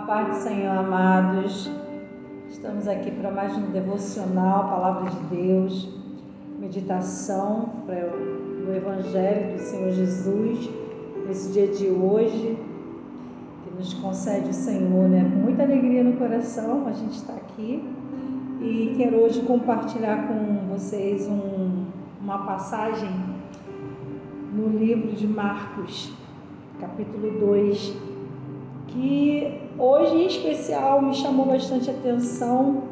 paz do Senhor, amados. Estamos aqui para mais um devocional, Palavra de Deus, meditação para o Evangelho do Senhor Jesus, nesse dia de hoje, que nos concede o Senhor, com muita alegria no coração. A gente está aqui e quero hoje compartilhar com vocês uma passagem no livro de Marcos, capítulo 2, que hoje em especial me chamou bastante atenção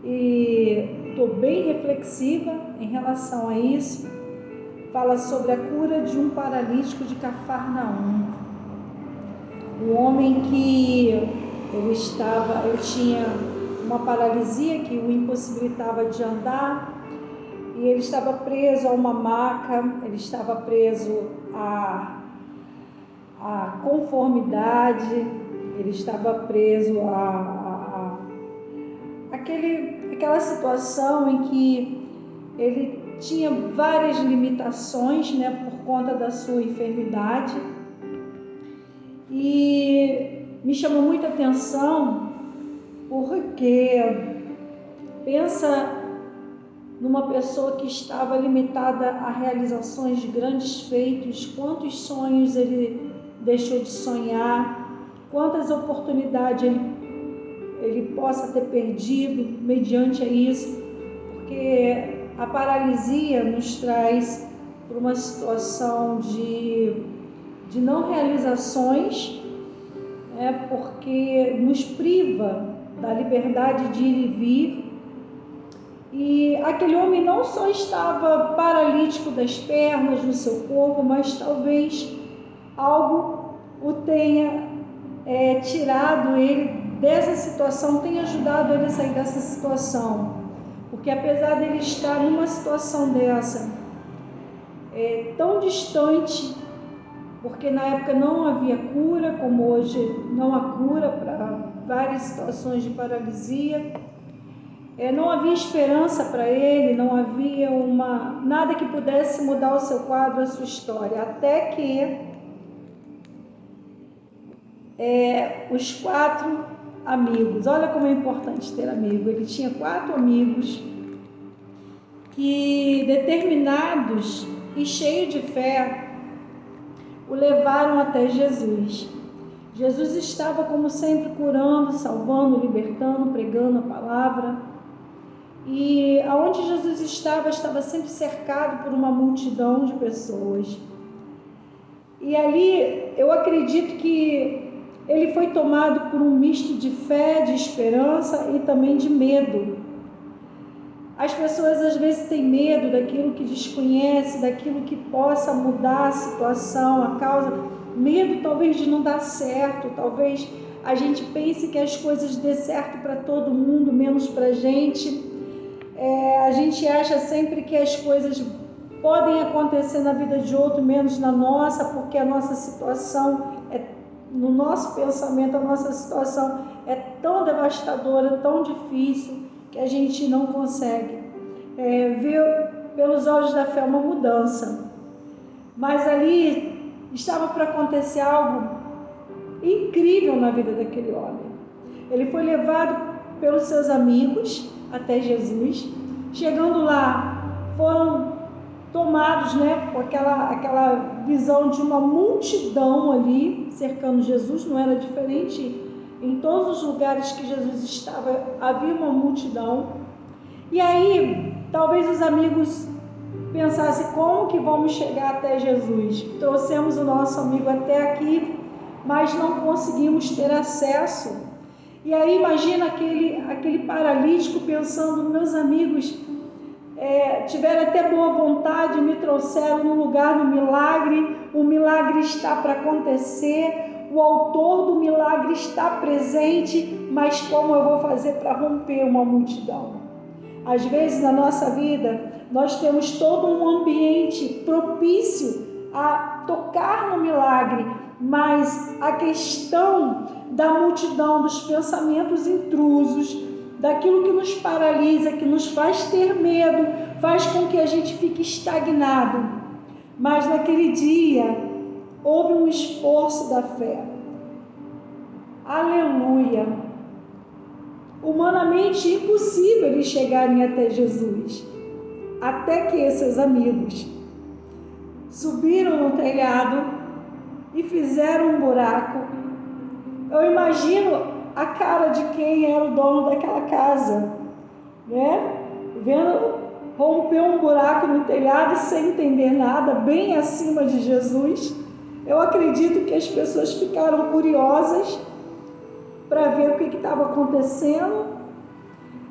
e estou bem reflexiva em relação a isso. Fala sobre a cura de um paralítico de Cafarnaum, um homem que ele tinha uma paralisia que o impossibilitava de andar, e ele estava preso a uma maca, ele estava preso a conformidade, ele estava preso aquela situação em que ele tinha várias limitações, por conta da sua enfermidade. E me chamou muita atenção porque pensa numa pessoa que estava limitada a realizações de grandes feitos, quantos sonhos ele deixou de sonhar, quantas oportunidades ele possa ter perdido mediante isso, porque a paralisia nos traz para uma situação de não realizações, porque nos priva da liberdade de ir e vir. E aquele homem não só estava paralítico das pernas, no seu corpo, mas talvez algo o tenha tirado ele dessa situação, tenha ajudado ele a sair dessa situação. Porque apesar dele estar numa situação dessa, tão distante, porque na época não havia cura, como hoje não há cura para várias situações de paralisia, não havia esperança para ele, não havia nada que pudesse mudar o seu quadro, a sua história, até que os 4 amigos, olha como é importante ter amigo, ele tinha 4 amigos que, determinados e cheios de fé, o levaram até Jesus. Jesus estava, como sempre, curando, salvando, libertando, pregando a palavra. E aonde Jesus estava sempre cercado por uma multidão de pessoas. E ali eu acredito que ele foi tomado por um misto de fé, de esperança e também de medo. As pessoas às vezes têm medo daquilo que desconhece, daquilo que possa mudar a situação, a causa. Medo talvez de não dar certo, talvez a gente pense que as coisas dê certo para todo mundo, menos para a gente. A gente acha sempre que as coisas podem acontecer na vida de outro, menos na nossa, porque a nossa situação no nosso pensamento, a nossa situação é tão devastadora, tão difícil, que a gente não consegue ver pelos olhos da fé uma mudança. Mas ali estava para acontecer algo incrível na vida daquele homem. Ele foi levado pelos seus amigos até Jesus. Chegando lá, foram tomados com aquela visão de uma multidão ali cercando Jesus. Não era diferente, em todos os lugares que Jesus estava havia uma multidão. E aí talvez os amigos pensassem: como que vamos chegar até Jesus? Trouxemos o nosso amigo até aqui, mas não conseguimos ter acesso. E aí imagina aquele paralítico pensando: meus amigos tiveram até boa vontade, me trouxeram no lugar do milagre, o milagre está para acontecer, o autor do milagre está presente, mas como eu vou fazer para romper uma multidão? Às vezes na nossa vida nós temos todo um ambiente propício a tocar no milagre, mas a questão da multidão, dos pensamentos intrusos, daquilo que nos paralisa, que nos faz ter medo, faz com que a gente fique estagnado. Mas naquele dia houve um esforço da fé. Aleluia! Humanamente impossível eles chegarem até Jesus, até que esses amigos subiram no telhado e fizeram um buraco. Eu imagino a cara de quem era o dono daquela casa, né? Vendo romper um buraco no telhado sem entender nada, bem acima de Jesus. Eu acredito que as pessoas ficaram curiosas para ver o que estava acontecendo,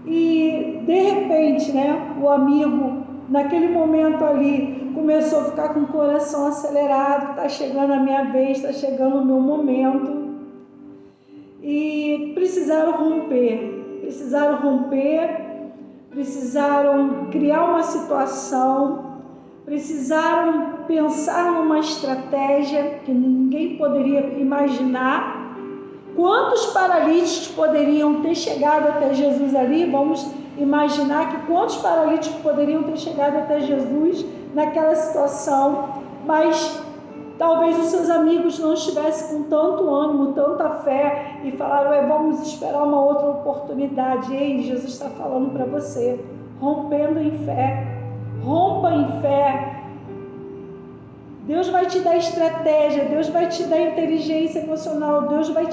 e de repente, né, o amigo, naquele momento ali, começou a ficar com o coração acelerado, está chegando a minha vez, está chegando o meu momento, e precisaram criar uma situação, precisaram pensar numa estratégia que ninguém poderia imaginar. Quantos paralíticos poderiam ter chegado até Jesus ali? Vamos imaginar que quantos paralíticos poderiam ter chegado até Jesus naquela situação, mas talvez os seus amigos não estivessem com tanto ânimo, tanta fé, e falaram: vamos esperar uma outra oportunidade. Ei, Jesus está falando para você, rompendo em fé, rompa em fé. Deus vai te dar estratégia, Deus vai te dar inteligência emocional, Deus vai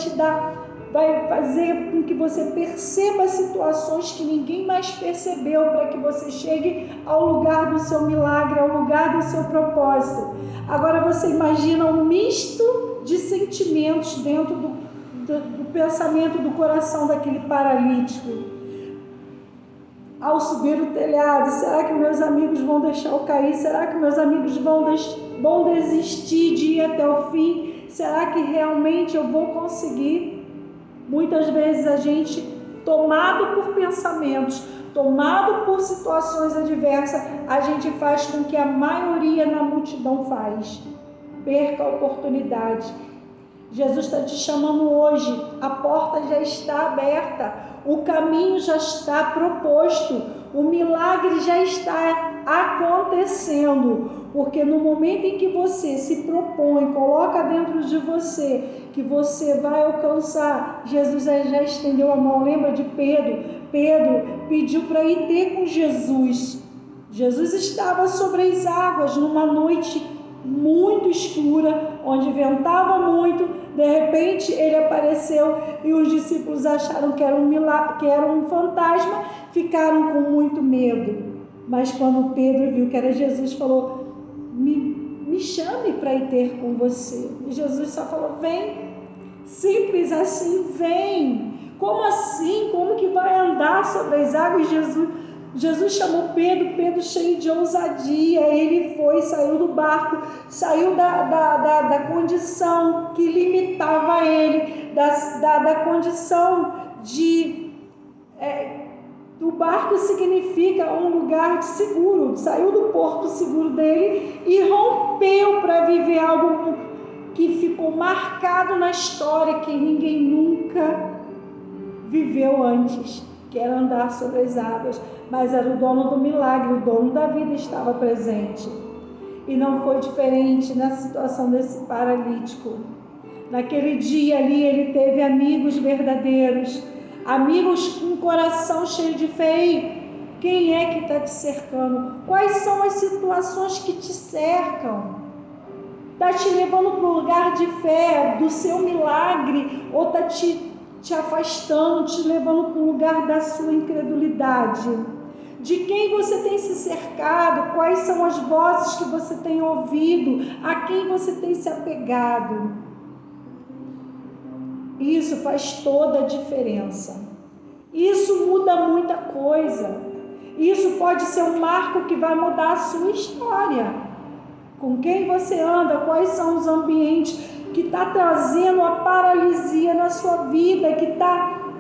fazer com que você perceba situações que ninguém mais percebeu, para que você chegue ao lugar do seu milagre, ao lugar do seu propósito. Agora você imagina um misto de sentimentos dentro do pensamento, do coração daquele paralítico. Ao subir o telhado, será que meus amigos vão deixar eu cair? Será que meus amigos vão desistir de ir até o fim? Será que realmente eu vou conseguir? Muitas vezes a gente, tomado por pensamentos, tomado por situações adversas, a gente faz com que a maioria na multidão faz. Perca a oportunidade. Jesus está te chamando hoje, a porta já está aberta, o caminho já está proposto, o milagre já está acontecendo, porque no momento em que você se propõe, coloca dentro de você que você vai alcançar, Jesus já estendeu a mão. Lembra de Pedro? Pedro pediu para ir ter com Jesus. Jesus estava sobre as águas numa noite muito escura, onde ventava muito. De repente ele apareceu e os discípulos acharam que era um milagre, que era um fantasma, ficaram com muito medo. Mas quando Pedro viu que era Jesus, falou: me chame para ir ter com você. E Jesus só falou: vem. Simples assim, vem. Como assim? Como que vai andar sobre as águas? Jesus chamou Pedro cheio de ousadia. Ele foi, saiu do barco, saiu da condição que limitava ele, da condição o barco significa um lugar seguro, saiu do porto seguro dele e rompeu para viver algo que ficou marcado na história, que ninguém nunca viveu antes, que era andar sobre as águas. Mas era o dono do milagre, o dono da vida estava presente. E não foi diferente na situação desse paralítico. Naquele dia ali ele teve amigos verdadeiros, amigos com um coração cheio de fé. Quem é que está te cercando? Quais são as situações que te cercam? Está te levando para o lugar de fé, do seu milagre, ou está te afastando, te levando para o lugar da sua incredulidade? De quem você tem se cercado? Quais são as vozes que você tem ouvido? A quem você tem se apegado? Isso faz toda a diferença. Isso muda muita coisa. Isso pode ser um marco que vai mudar a sua história. Com quem você anda? Quais são os ambientes que está trazendo a paralisia na sua vida, que está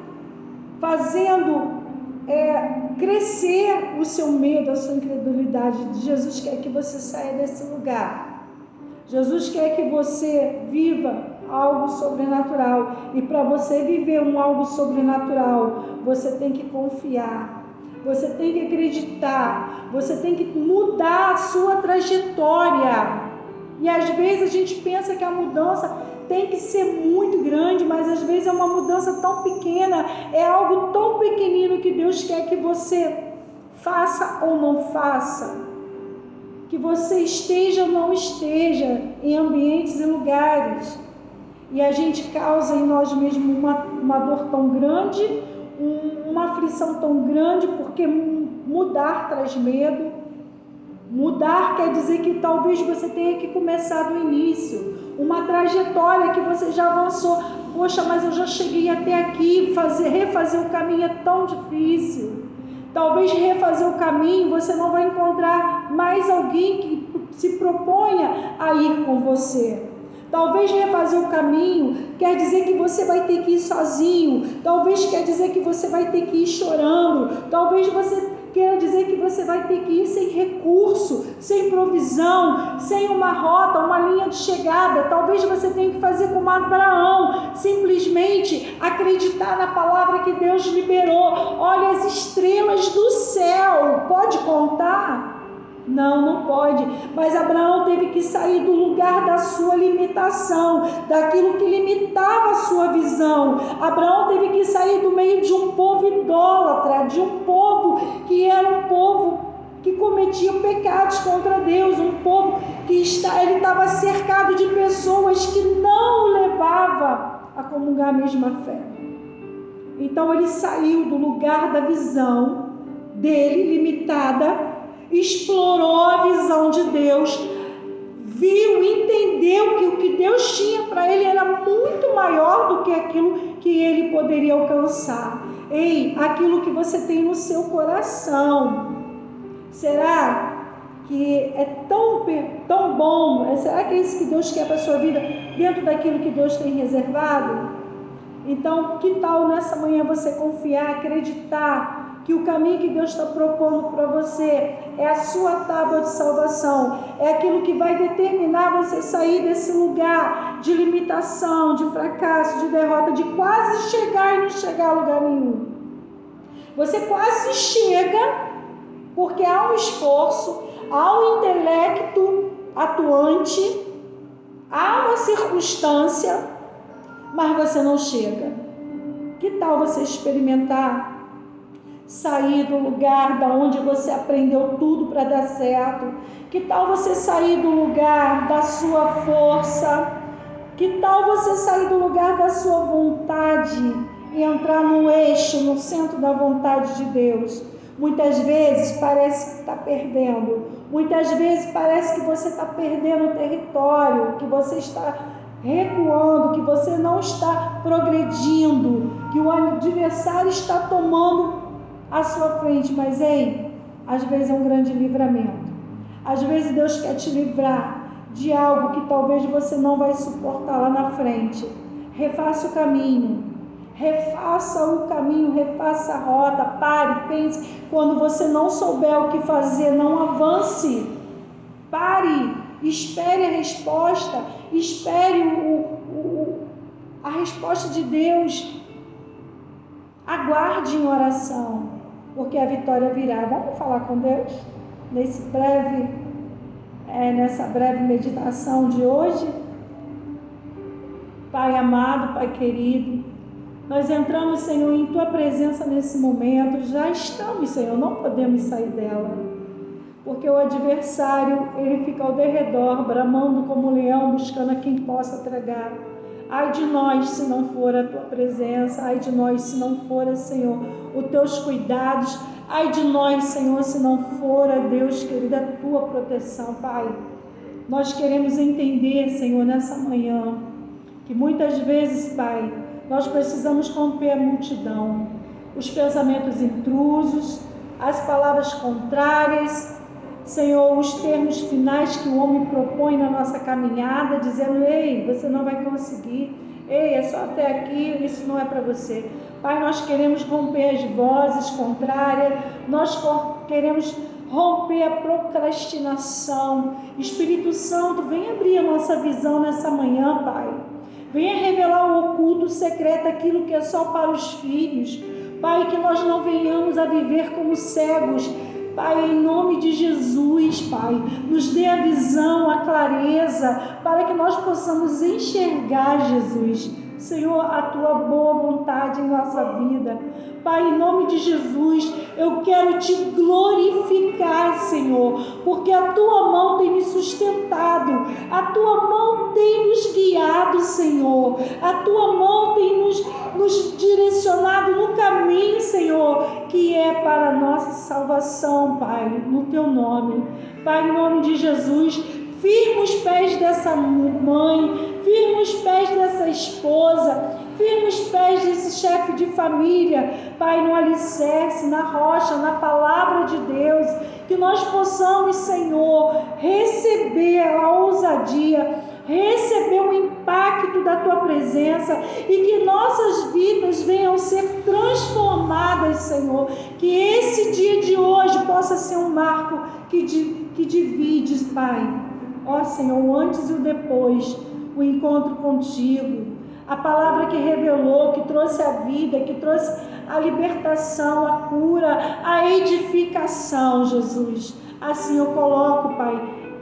fazendo crescer o seu medo, a sua incredulidade? Jesus quer que você saia desse lugar. Jesus quer que você viva algo sobrenatural. E para você viver algo sobrenatural, você tem que confiar. Você tem que acreditar. Você tem que mudar a sua trajetória. E às vezes a gente pensa que a mudança tem que ser muito grande, mas às vezes é uma mudança tão pequena, é algo tão pequenino que Deus quer que você faça ou não faça, que você esteja ou não esteja em ambientes e lugares, e a gente causa em nós mesmos uma dor tão grande, uma aflição tão grande, porque mudar traz medo. Mudar quer dizer que talvez você tenha que começar do início, uma trajetória que você já avançou. Poxa, mas eu já cheguei até aqui, refazer o caminho é tão difícil. Talvez refazer o caminho você não vai encontrar mais alguém que se proponha a ir com você. Talvez refazer o caminho quer dizer que você vai ter que ir sozinho. Talvez quer dizer que você vai ter que ir chorando. Talvez você quer dizer que você vai ter que ir sem recurso, sem provisão, sem uma rota, uma linha de chegada. Talvez você tenha que fazer como Abraão, simplesmente acreditar na palavra que Deus liberou. Olha, as estrelas do céu, pode contar? Não pode. Mas Abraão teve que sair do lugar da sua limitação, daquilo que limitava a sua visão. Abraão teve que sair do meio de um povo idólatra, de um povo que era um povo que cometia pecados contra Deus, um povo que ele estava cercado de pessoas que não o levavam a comungar a mesma fé. Então ele saiu do lugar da visão dele limitada, explorou a visão de Deus, viu, entendeu que o que Deus tinha para ele era muito maior do que aquilo que ele poderia alcançar. Ei, aquilo que você tem no seu coração, será que é tão bom? Será que é isso que Deus quer para a sua vida, dentro daquilo que Deus tem reservado? Então, que tal nessa manhã você confiar, acreditar que o caminho que Deus está propondo para você é a sua tábua de salvação, é aquilo que vai determinar você sair desse lugar de limitação, de fracasso, de derrota, de quase chegar e não chegar a lugar nenhum. Você quase chega porque há um esforço, há um intelecto atuante, há uma circunstância, mas você não chega. Que tal você experimentar sair do lugar da onde você aprendeu tudo para dar certo? Que tal você sair do lugar da sua força? Que tal você sair do lugar da sua vontade e entrar no eixo, no centro da vontade de Deus? Muitas vezes parece que está perdendo. Muitas vezes parece que você está perdendo território, que você está recuando, que você não está progredindo, que o adversário está tomando à sua frente. Mas ei, às vezes é um grande livramento. Às vezes Deus quer te livrar de algo que talvez você não vai suportar lá na frente. Refaça o caminho, refaça a rota, pare, pense. Quando você não souber o que fazer, não avance, pare, espere a resposta, espere a resposta de Deus, aguarde em oração, porque a vitória virá. Vamos falar com Deus nessa breve meditação de hoje? Pai amado, Pai querido, nós entramos, Senhor, em Tua presença nesse momento. Já estamos, Senhor, não podemos sair dela, porque o adversário, ele fica ao derredor, bramando como um leão, buscando a quem possa tragar. Ai de nós se não for a Tua presença, ai de nós se não for, Senhor, os Teus cuidados, ai de nós, Senhor, se não for, Deus querido, a Tua proteção, Pai. Nós queremos entender, Senhor, nessa manhã, que muitas vezes, Pai, nós precisamos romper a multidão, os pensamentos intrusos, as palavras contrárias, Senhor, os termos finais que o homem propõe na nossa caminhada, dizendo: ei, você não vai conseguir, ei, é só até aqui, isso não é para você. Pai, nós queremos romper as vozes contrárias, nós queremos romper a procrastinação. Espírito Santo, vem abrir a nossa visão nessa manhã, Pai. Venha revelar o oculto, o secreto, aquilo que é só para os filhos. Pai, que nós não venhamos a viver como cegos, Pai, em nome de Jesus, Pai, nos dê a visão, a clareza, para que nós possamos enxergar, Jesus, Senhor, a Tua boa vontade em nossa vida. Pai, em nome de Jesus, eu quero Te glorificar, Senhor, porque a Tua mão tem me sustentado, a Tua mão tem nos guiado, Senhor, a Tua mão tem nos direcionado no caminho, Senhor, que é para a nossa salvação, Pai, no Teu nome. Pai, em nome de Jesus, firma os pés dessa mãe, firma os pés dessa esposa, firma os pés desse chefe de família, Pai, no alicerce, na rocha, na palavra de Deus, que nós possamos, Senhor, receber a ousadia, receber o impacto da Tua presença e que nossas vidas venham ser transformadas, Senhor, que esse dia de hoje possa ser um marco que divide, Pai, ó Senhor, o antes e o depois, o encontro contigo, a palavra que revelou, que trouxe a vida, que trouxe a libertação, a cura, a edificação, Jesus. Assim eu coloco, Pai,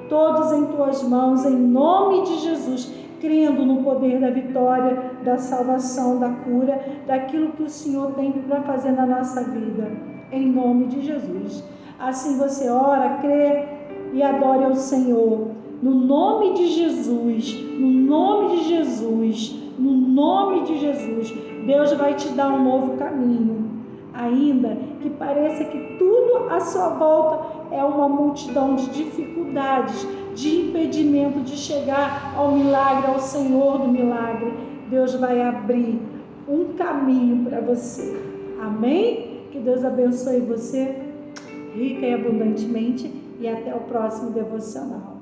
todos em Tuas mãos, em nome de Jesus, crendo no poder da vitória, da salvação, da cura, daquilo que o Senhor tem para fazer na nossa vida, em nome de Jesus. Assim você ora, crê e adore ao Senhor, no nome de Jesus, no nome de Jesus, no nome de Jesus. Deus vai te dar um novo caminho, ainda que pareça que tudo à sua volta é uma multidão de dificuldades, de impedimento de chegar ao milagre, ao Senhor do milagre. Deus vai abrir um caminho para você. Amém? Que Deus abençoe você rica e abundantemente, e até o próximo devocional.